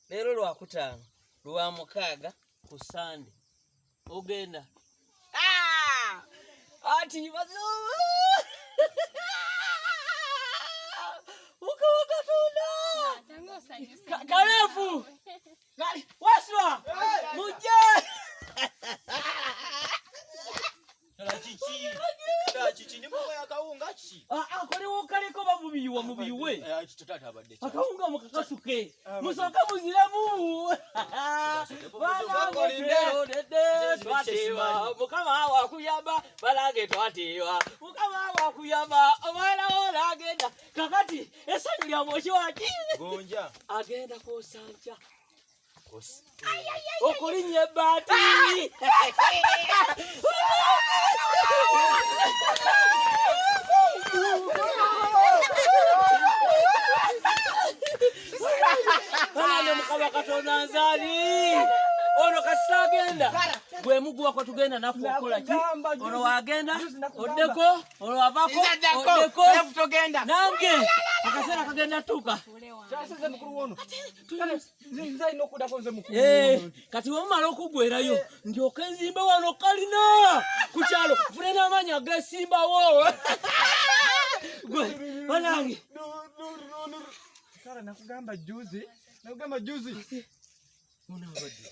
Lero lwakutaano lwa mukaaga ku Sande ogenda ati bazoo ukawakatuna karefu waswa muje chichi ni mwe akawunga chi kole wokaliko babubiwa mubiwe akawunga mukakasuke musoka muziramu balindero dede twatewa mukama wakuyamba balange twatewa mukama wakuyamba omwana olagenda kakati esanyu lya moshi waki gonja agenda kosanja okulinye bati Bana mukaba katona nzali ono kasagenda gwe mugwa kwa tugenda nafu okola ki ono wagenda odeko ono wavako odeko tugenda nange akasera kagenda tuka taseze mukuru wono nzai nokuda konze mukuru kati wamala okugwerayo ndio kenzimba wano kalina kuchalo fulena amanya gesimba wo gwe banange kara nakugamba juzi muna abadi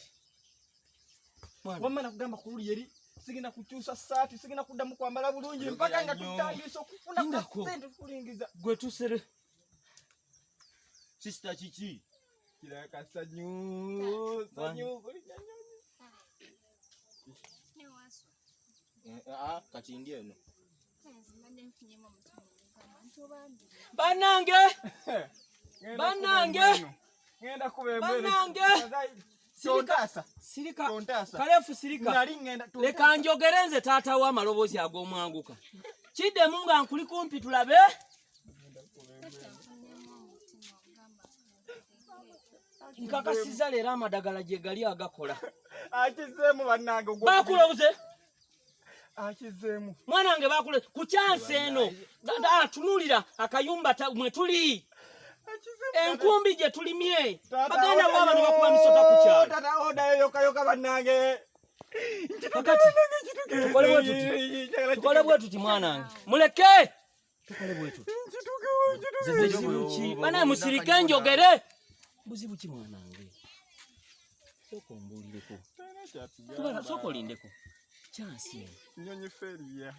wamma nakugamba kululi yeri sigina kuchusa saati sigina kudamu kwambala bulungi mpaka nga tutandise okufuna sente kulingiza gwe tusere sister chichi kila kasanyu sanyu ne waso kachindie no banange ngenda kubembele banange sirika kalefu sirika leka njogerenze taata wa malobozi agomwanguka kidde munga nkuli kumpi tulabe nkakasiza leero amadagala gye gali agakola akizeemu bannange bakulobuze akizeemu mwanange bakule ku chanse eno tunulira akayumba mwe tuli enkumbi gye tulimye baganda bwaba ne bakuba misota ku kyalo tata oda yoka bannange kakati tukole bwe tuti mwanange muleke tukole bwe tuti zizibuki bana musirike njogere buzibu ki mwanange soko mbulireko tubana soko lindeko chansi nyonyi feria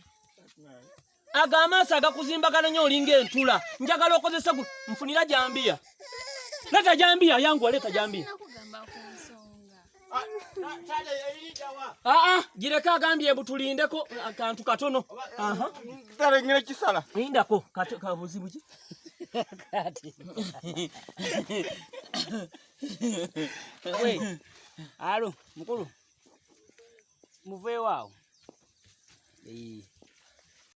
agamasa agakuzimbagana nyo olinga entula njagala okozesa mfunira jambia leta jambia yangu aleta jambia gireka agambye butulindeko akantu katono tale ngire kisala indako kabuzibu ki kati we alo mukulu muve wao